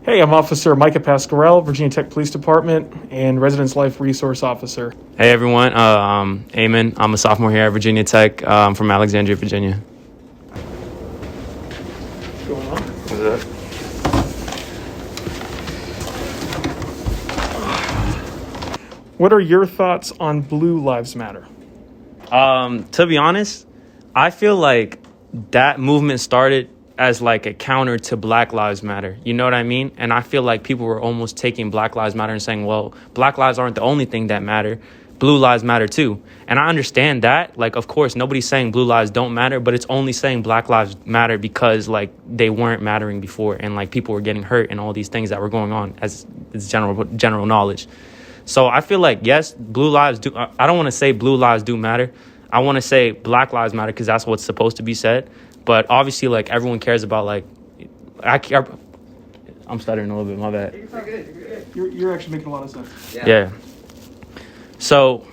Hey, I'm Officer Micah Pasquarel, Virginia Tech Police Department, and Residence Life Resource Officer. Hey everyone, I'm Eamon. I'm a sophomore here at Virginia Tech. I'm from Alexandria, Virginia. What's going on? What are your thoughts on Blue Lives Matter? To be honest, I feel like that movement started as like a counter to Black Lives Matter. You know what I mean? And I feel like people were almost taking Black Lives Matter and saying, well, Black lives aren't the only thing that matter. Blue lives matter too. And I understand that. Like, of course, nobody's saying blue lives don't matter, but it's only saying Black lives matter because like they weren't mattering before and like people were getting hurt and all these things that were going on as general knowledge. So I feel like, yes, blue lives do. I don't want to say blue lives do matter. I want to say Black lives matter because that's what's supposed to be said. But obviously, like, everyone cares about, like, I care. I'm stuttering a little bit, my bad. You're actually making a lot of sense. Yeah. So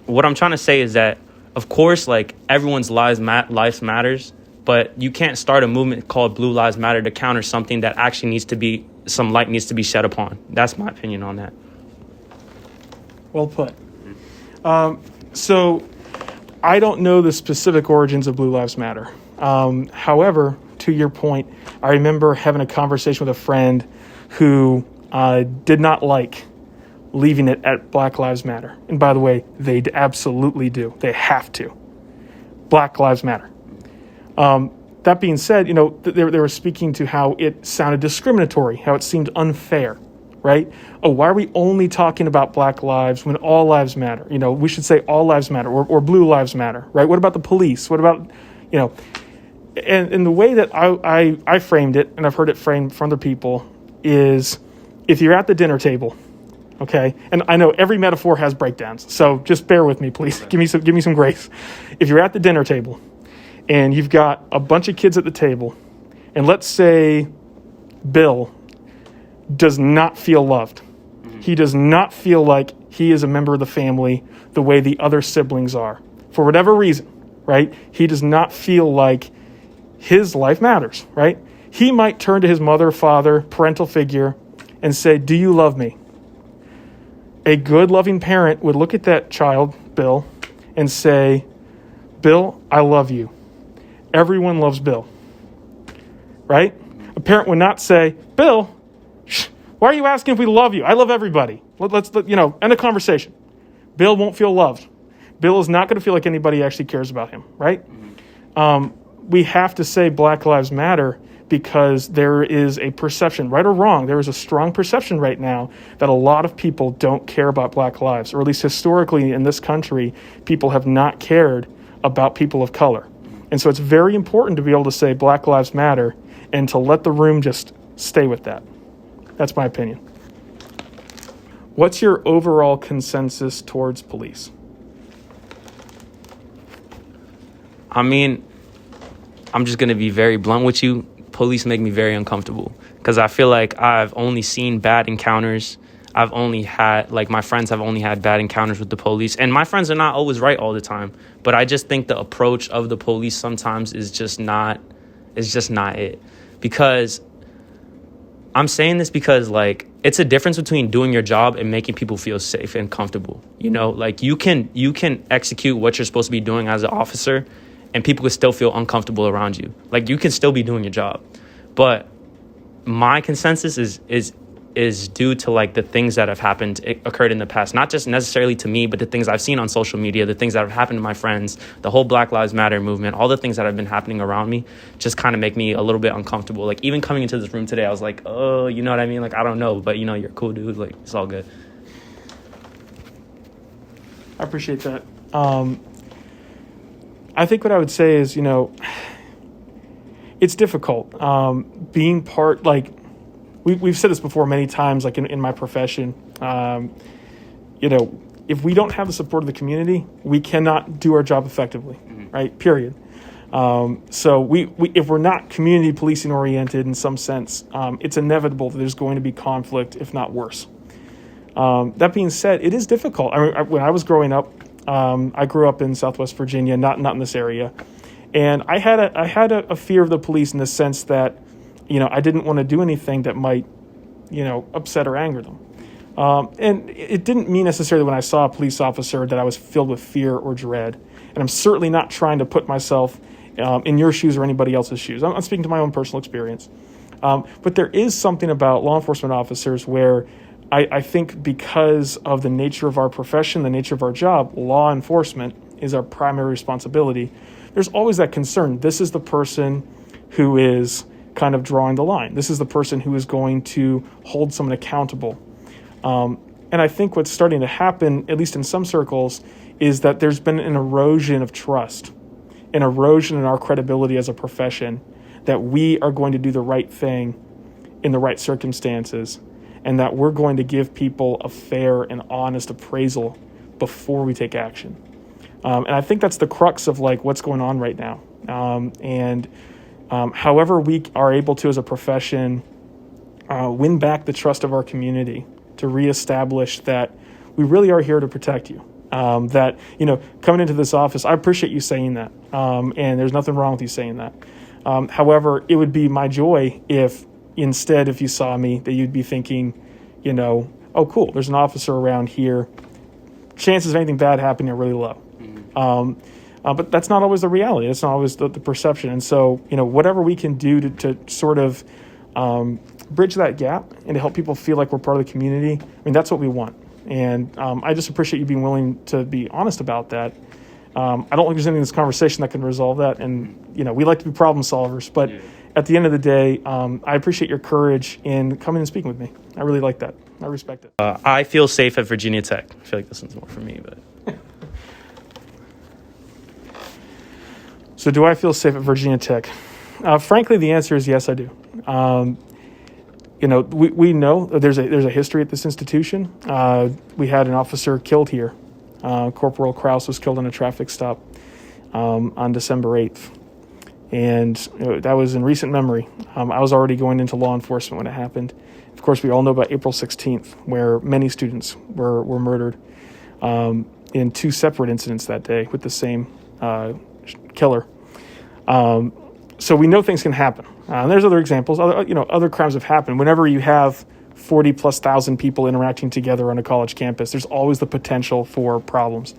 what I'm trying to say is that, of course, like, everyone's life matters, but you can't start a movement called Blue Lives Matter to counter something that actually some light needs to be shed upon. That's my opinion on that. Well put. So I don't know the specific origins of Blue Lives Matter. However, to your point, I remember having a conversation with a friend who did not like leaving it at Black Lives Matter. And by the way, they absolutely do. They have to. Black Lives Matter. That being said, you know, they were speaking to how it sounded discriminatory, how it seemed unfair, right? Oh, why are we only talking about Black lives when all lives matter? You know, we should say all lives matter or blue lives matter, right? What about the police? What about, you know, and the way that I framed it, and I've heard it framed from other people, is if you're at the dinner table, okay, and I know every metaphor has breakdowns, so just bear with me, please. Give me some grace. If you're at the dinner table and you've got a bunch of kids at the table, and let's say Bill does not feel loved. He does not feel like he is a member of the family the way the other siblings are. For whatever reason, right? He does not feel like his life matters, right? He might turn to his mother, father, parental figure and say, "Do you love me?" A good, loving parent would look at that child, Bill, and say, "Bill, I love you. Everyone loves Bill." Right? A parent would not say, "Bill, why are you asking if we love you? I love everybody. Let's end a conversation." Bill won't feel loved. Bill is not going to feel like anybody actually cares about him, right? We have to say Black Lives Matter because there is a perception, right or wrong, there is a strong perception right now that a lot of people don't care about Black lives, or at least historically in this country, people have not cared about people of color. And so it's very important to be able to say Black Lives Matter and to let the room just stay with that. That's my opinion. What's your overall consensus towards police? I mean, I'm just going to be very blunt with you. Police make me very uncomfortable because I feel like I've only seen bad encounters. I've only had, like, my friends have only had bad encounters with the police. And my friends are not always right all the time. But I just think the approach of the police sometimes is just not it. Because I'm saying this because, like, it's a difference between doing your job and making people feel safe and comfortable. You know, like, you can execute what you're supposed to be doing as an officer and people can still feel uncomfortable around you. Like, you can still be doing your job. But my consensus is due to, like, the things that have occurred in the past. Not just necessarily to me, but the things I've seen on social media, the things that have happened to my friends, the whole Black Lives Matter movement, all the things that have been happening around me just kind of make me a little bit uncomfortable. Like, even coming into this room today, I was like, oh, you know what I mean? Like, I don't know, but, you know, you're a cool dude. Like, it's all good. I appreciate that. I think what I would say is, you know, it's difficult being part, like, we've said this before many times, like in my profession, you know, if we don't have the support of the community, we cannot do our job effectively, right? Period. So we if we're not community policing oriented in some sense, it's inevitable that there's going to be conflict, if not worse. That being said, it is difficult. I mean, when I was growing up, I grew up in Southwest Virginia, not in this area, and I had a fear of the police in the sense that, you know, I didn't want to do anything that might upset or anger them. And it didn't mean necessarily when I saw a police officer that I was filled with fear or dread. And I'm certainly not trying to put myself in your shoes or anybody else's shoes. I'm speaking to my own personal experience. But there is something about law enforcement officers where I think because of the nature of our profession, the nature of our job, law enforcement is our primary responsibility. There's always that concern. This is the person who is kind of drawing the line. This is the person who is going to hold someone accountable. And I think what's starting to happen, at least in some circles, is that there's been an erosion of trust, an erosion in our credibility as a profession, that we are going to do the right thing in the right circumstances, and that we're going to give people a fair and honest appraisal before we take action. And I think that's the crux of what's going on right now. However we are able to, as a profession, win back the trust of our community, to reestablish that we really are here to protect you. That, coming into this office, I appreciate you saying that. And there's nothing wrong with you saying that. However, it would be my joy if instead, if you saw me, that you'd be thinking, oh, cool, there's an officer around here. Chances of anything bad happening are really low. But that's not always the reality. That's not always the perception. And so, whatever we can do to sort of bridge that gap and to help people feel like we're part of the community, that's what we want. And I just appreciate you being willing to be honest about that. I don't think there's anything in this conversation that can resolve that. And, we like to be problem solvers. But at the end of the day, I appreciate your courage in coming and speaking with me. I really like that. I respect it. I feel safe at Virginia Tech. I feel like this one's more for me, but... So do I feel safe at Virginia Tech? Frankly, the answer is yes, I do. We know that there's a history at this institution. We had an officer killed here. Corporal Kraus was killed in a traffic stop on December 8th. And that was in recent memory. I was already going into law enforcement when it happened. Of course, we all know about April 16th, where many students were murdered in two separate incidents that day with the same killer. So we know things can happen. And there's other examples. Other crimes have happened. Whenever you have 40,000+ people interacting together on a college campus, there's always the potential for problems.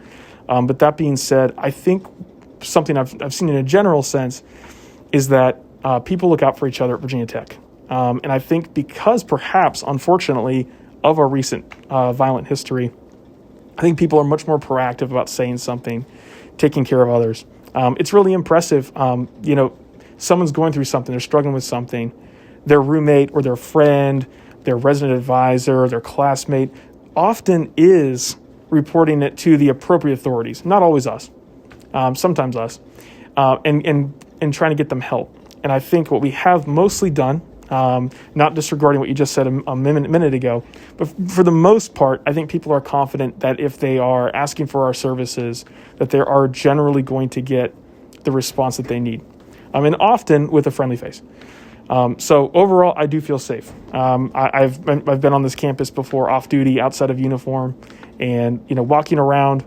But that being said, I think something I've seen in a general sense is that people look out for each other at Virginia Tech. And I think because perhaps, unfortunately, of our recent violent history, I think people are much more proactive about saying something, taking care of others. It's really impressive. Someone's going through something, they're struggling with something. Their roommate or their friend, their resident advisor, their classmate often is reporting it to the appropriate authorities. Not always us, sometimes us, and trying to get them help. And I think what we have mostly done, not disregarding what you just said a minute ago, but for the most part, I think people are confident that if they are asking for our services, that they are generally going to get the response that they need. And often with a friendly face. So overall, I do feel safe. I've been on this campus before, off duty, outside of uniform, and walking around,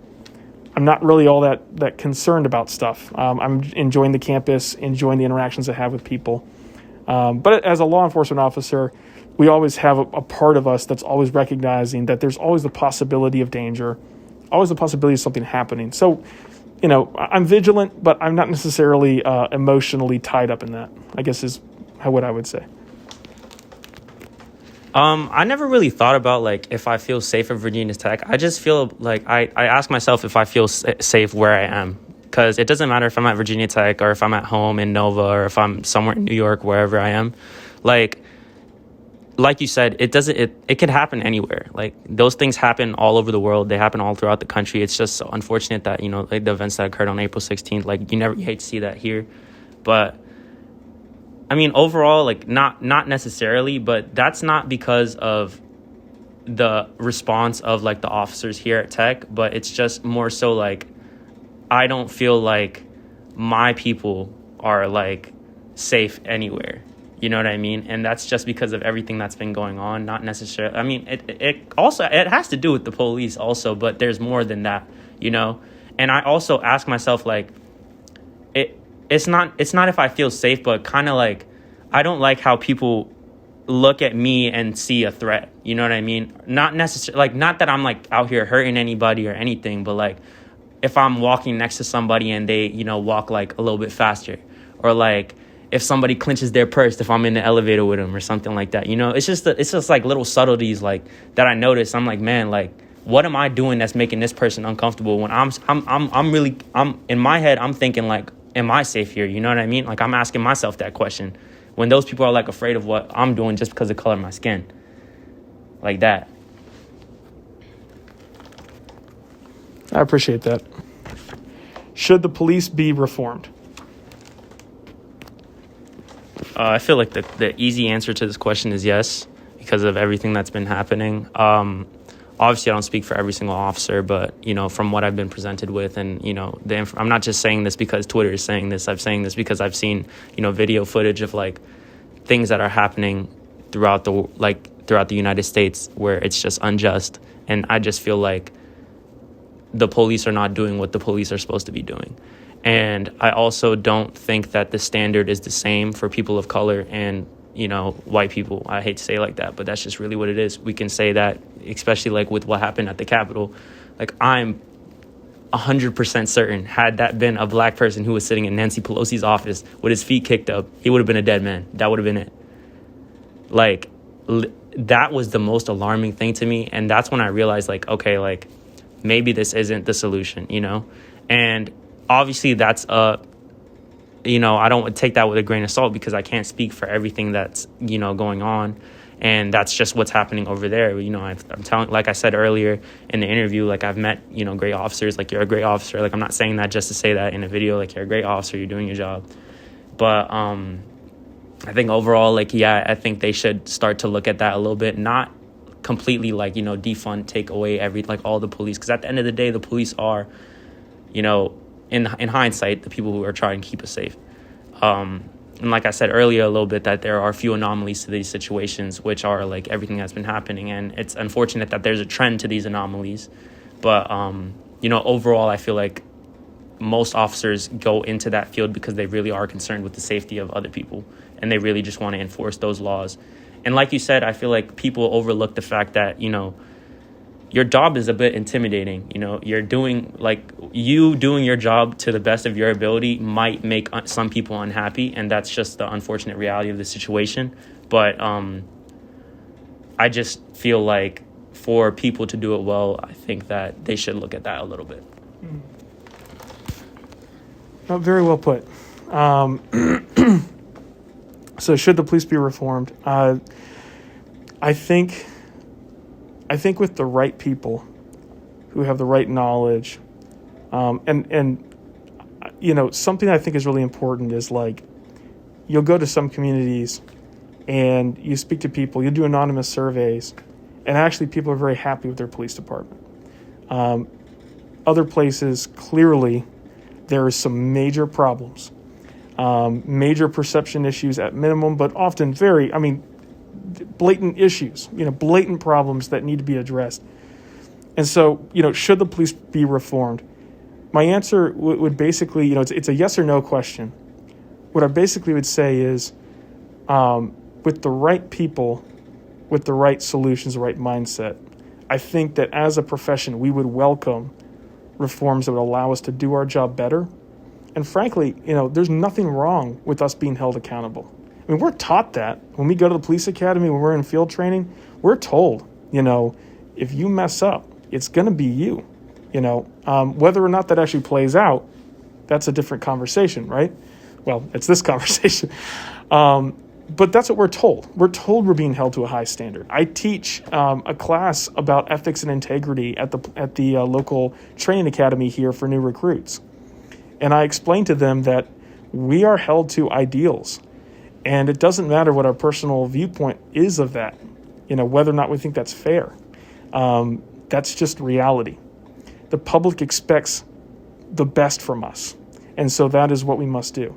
I'm not really all that concerned about stuff. I'm enjoying the campus, enjoying the interactions I have with people. But as a law enforcement officer, we always have a part of us that's always recognizing that there's always the possibility of danger, always the possibility of something happening. So, I'm vigilant, but I'm not necessarily emotionally tied up in that, I guess is what I would say. I never really thought about if I feel safe at Virginia Tech. I just feel like I ask myself if I feel safe where I am. Because it doesn't matter if I'm at Virginia Tech or if I'm at home in Nova or if I'm somewhere in New York, wherever I am. Like you said, it could happen anywhere. Those things happen all over the world. They happen all throughout the country. It's just so unfortunate that, the events that occurred on April 16th, you hate to see that here. But overall, not necessarily, but that's not because of the response of the officers here at Tech, but it's just more so I don't feel like my people are safe anywhere. You know what I mean? And that's just because of everything that's been going on, not necessarily. It has to do with the police also, but there's more than that, And I also ask myself, it's not if I feel safe, but kind of I don't like how people look at me and see a threat. You know what I mean? Not necessarily, like, not that I'm like out here hurting anybody or anything, but like if I'm walking next to somebody and they, you know, walk like a little bit faster, or like if somebody clenches their purse if I'm in the elevator with them or something like that. You know, it's just like little subtleties like that I notice. I'm like, man, like, what am I doing that's making this person uncomfortable when I'm in my head, I'm thinking like, am I safe here? You know what I mean? Like, I'm asking myself that question when those people are like afraid of what I'm doing just because of the color of my skin, like that. I appreciate that. Should the police be reformed? I feel like the easy answer to this question is yes, because of everything that's been happening. Obviously, I don't speak for every single officer, but, you know, from what I've been presented with, and, you know, I'm not just saying this because Twitter is saying this. I'm saying this because I've seen, you know, video footage of like things that are happening throughout the United States where it's just unjust. And I just feel like the police are not doing what the police are supposed to be doing. And I also don't think that the standard is the same for people of color and, you know, white people. I hate to say it like that, but that's just really what it is. We can say that, especially like with what happened at the Capitol. Like, I'm 100% certain, had that been a black person who was sitting in Nancy Pelosi's office with his feet kicked up, he would have been a dead man. That would have been it. Like, that was the most alarming thing to me. And that's when I realized, like, okay, like, maybe this isn't the solution, you know? And obviously that's you know, I don't take that with a grain of salt because I can't speak for everything that's, you know, going on. And that's just what's happening over there. You know, I'm telling, like I said earlier in the interview, like, I've met, you know, great officers. Like, you're a great officer. Like, I'm not saying that just to say that in a video. Like, you're a great officer. You're doing your job. But I think overall, like, yeah, I think they should start to look at that a little bit. Not completely, like, you know, defund, take away all the police. Because at the end of the day, the police are, you know, in hindsight, the people who are trying to keep us safe. And like I said earlier a little bit, that there are a few anomalies to these situations, which are like everything that's been happening. And it's unfortunate that there's a trend to these anomalies. But, you know, overall, I feel like most officers go into that field because they really are concerned with the safety of other people. And they really just want to enforce those laws. And like you said, I feel like people overlook the fact that, you know, your job is a bit intimidating. You know, you doing your job to the best of your ability might make some people unhappy, and that's just the unfortunate reality of the situation. But I just feel like for people to do it well, I think that they should look at that a little bit. Oh, very well put. So should the police be reformed? I think with the right people who have the right knowledge, and you know, something I think is really important is, like, you'll go to some communities and you speak to people, you do anonymous surveys, and actually people are very happy with their police department. Other places, clearly, there are some major problems, major perception issues at minimum, but often blatant issues, you know, blatant problems that need to be addressed. And so, you know, should the police be reformed? My answer would basically, you know, it's a yes or no question. What I basically would say is, with the right people, with the right solutions, the right mindset, I think that as a profession, we would welcome reforms that would allow us to do our job better. And frankly, you know, there's nothing wrong with us being held accountable. I mean, we're taught that when we go to the police academy, when we're in field training, we're told, you know, if you mess up, it's going to be you. You know, whether or not that actually plays out, that's a different conversation, right? Well, it's this conversation. But that's what we're told. We're told we're being held to a high standard. I teach a class about ethics and integrity at the local training academy here for new recruits. And I explain to them that we are held to ideals. And it doesn't matter what our personal viewpoint is of that, you know, whether or not we think that's fair. That's just reality. The public expects the best from us. And so that is what we must do.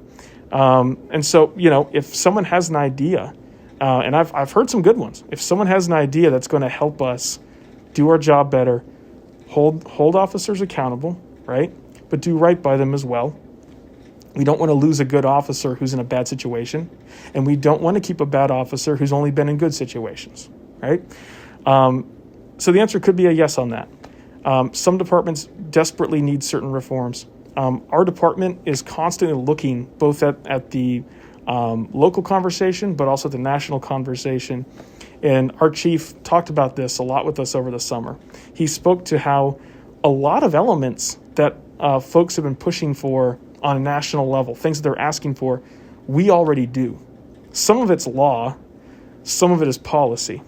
And so, you know, if someone has an idea, and I've heard some good ones, if someone has an idea that's going to help us do our job better, hold officers accountable, right? But do right by them as well. We don't want to lose a good officer who's in a bad situation, and we don't want to keep a bad officer who's only been in good situations, right? So the answer could be a yes on that. Some departments desperately need certain reforms. Our department is constantly looking both at the local conversation, but also the national conversation. And our chief talked about this a lot with us over the summer. He spoke to how a lot of elements that folks have been pushing for on a national level, things that they're asking for, we already do. Some of it's law, some of it is policy.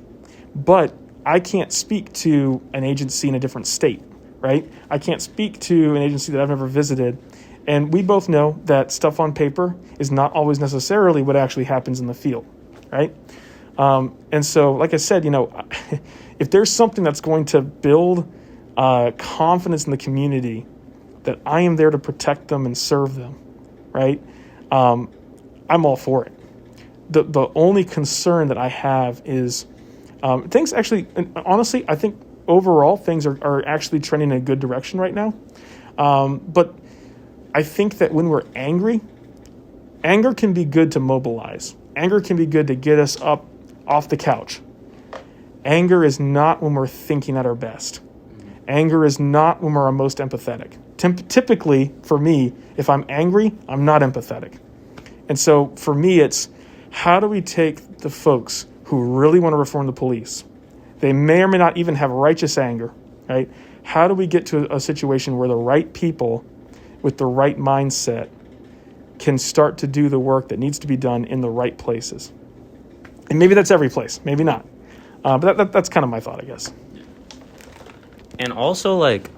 But I can't speak to an agency in a different state, right? I can't speak to an agency that I've never visited. And we both know that stuff on paper is not always necessarily what actually happens in the field, right? And so, like I said, if there's something that's going to build confidence in the community, that I am there to protect them and serve them, right? I'm all for it. The only concern that I have is things actually, and honestly, I think overall things are actually trending in a good direction right now. But I think that when we're angry, anger can be good to mobilize. Anger can be good to get us up off the couch. Anger is not when we're thinking at our best. Anger is not when we're our most empathetic. Typically, for me, if I'm angry, I'm not empathetic. And so for me, it's how do we take the folks who really want to reform the police? They may or may not even have righteous anger, right? How do we get to a situation where the right people with the right mindset can start to do the work that needs to be done in the right places? And maybe that's every place, maybe not. But that's kind of my thought, I guess. And also, like,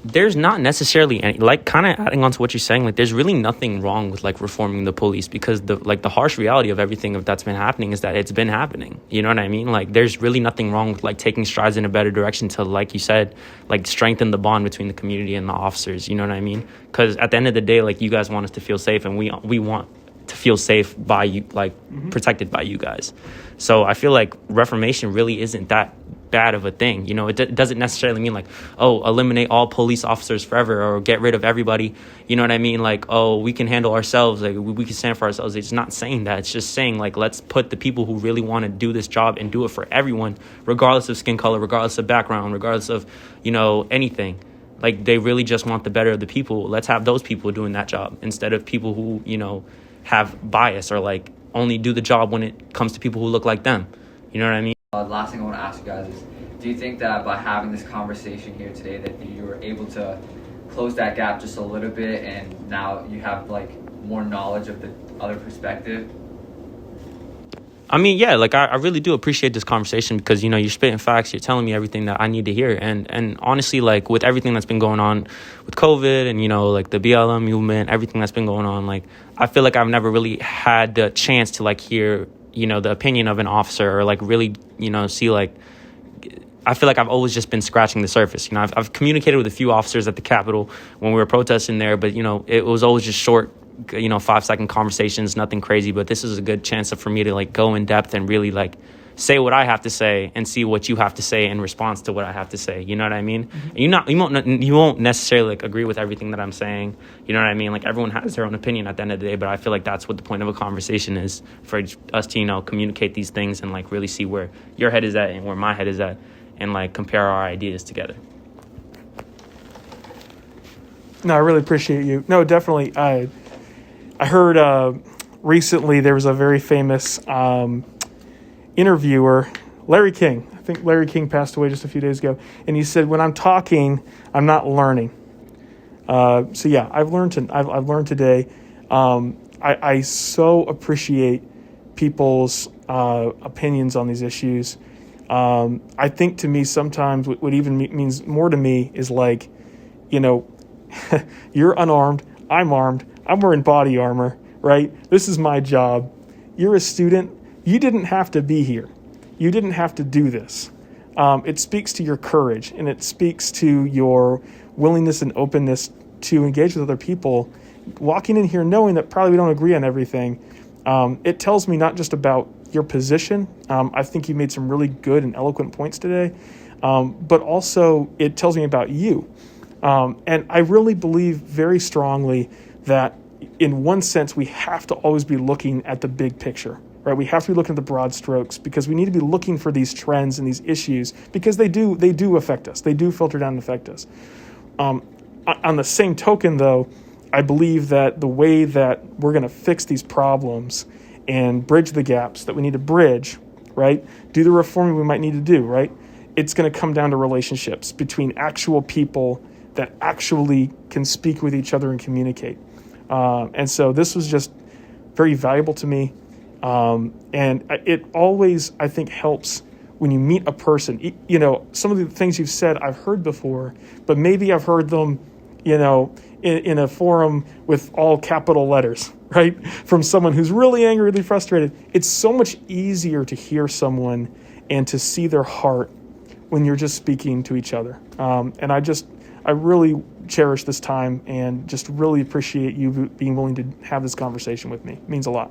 there's not necessarily any, like, kind of adding on to what you're saying, like, there's really nothing wrong with, like, reforming the police, because the harsh reality of everything that's been happening is that it's been happening. You know what I mean? Like, there's really nothing wrong with, like, taking strides in a better direction to, like you said, like, strengthen the bond between the community and the officers. You know what I mean? Because at the end of the day, like, you guys want us to feel safe, and we want to feel safe by you, like, protected by you guys. So I feel like reformation really isn't that bad of a thing. It doesn't necessarily mean like, oh, eliminate all police officers forever or get rid of everybody. You know what I mean? Like, oh, we can handle ourselves, like we can stand for ourselves. It's not saying that. It's just saying, like, let's put the people who really want to do this job and do it for everyone, regardless of skin color, regardless of background, regardless of, anything. Like, they really just want the better of the people. Let's have those people doing that job instead of people who, have bias or, like, only do the job when it comes to people who look like them. You know what I mean? The last thing I want to ask you guys is, do you think that by having this conversation here today that you were able to close that gap just a little bit, and now you have, like, more knowledge of the other perspective? I mean, yeah, like, I really do appreciate this conversation because, you're spitting facts. You're telling me everything that I need to hear. And honestly, like, with everything that's been going on with COVID and, like, the BLM movement, everything that's been going on, like, I feel like I've never really had the chance to, like, hear, the opinion of an officer or, like, really, see, like, I feel like I've always just been scratching the surface. I've communicated with a few officers at the Capitol when we were protesting there, but, it was always just short, 5-second conversations, nothing crazy. But this is a good chance for me to, like, go in depth and really, like, say what I have to say and see what you have to say in response to what I have to say. You know what I mean? Mm-hmm. And you won't necessarily, like, agree with everything that I'm saying. You know what I mean? Like, everyone has their own opinion at the end of the day, but I feel like that's what the point of a conversation is, for us to, communicate these things and, like, really see where your head is at and where my head is at, and, like, compare our ideas together. No, I really appreciate you. No, definitely. I heard recently there was a very famous interviewer, Larry King. I think Larry King passed away just a few days ago. And he said, when I'm talking, I'm not learning. So yeah, I've learned today. I so appreciate people's opinions on these issues. I think to me sometimes what even means more to me is, like, you're unarmed, I'm armed, I'm wearing body armor, right? This is my job. You're a student. You didn't have to be here. You didn't have to do this. It speaks to your courage, and it speaks to your willingness and openness to engage with other people. Walking in here knowing that probably we don't agree on everything, it tells me not just about your position. I think you made some really good and eloquent points today, but also it tells me about you. And I really believe very strongly that, in one sense, we have to always be looking at the big picture, right? We have to be looking at the broad strokes because we need to be looking for these trends and these issues because they do affect us. They do filter down and affect us. On the same token, though, I believe that the way that we're going to fix these problems and bridge the gaps that we need to bridge, right? Do the reforming we might need to do, right? It's going to come down to relationships between actual people that actually can speak with each other and communicate. And so this was just very valuable to me. And it always, I think, helps when you meet a person. You know, some of the things you've said I've heard before, but maybe I've heard them, you know, in a forum with all capital letters, right? From someone who's really angry, really frustrated. It's so much easier to hear someone and to see their heart when you're just speaking to each other. And I really cherish this time and just really appreciate you being willing to have this conversation with me. It means a lot.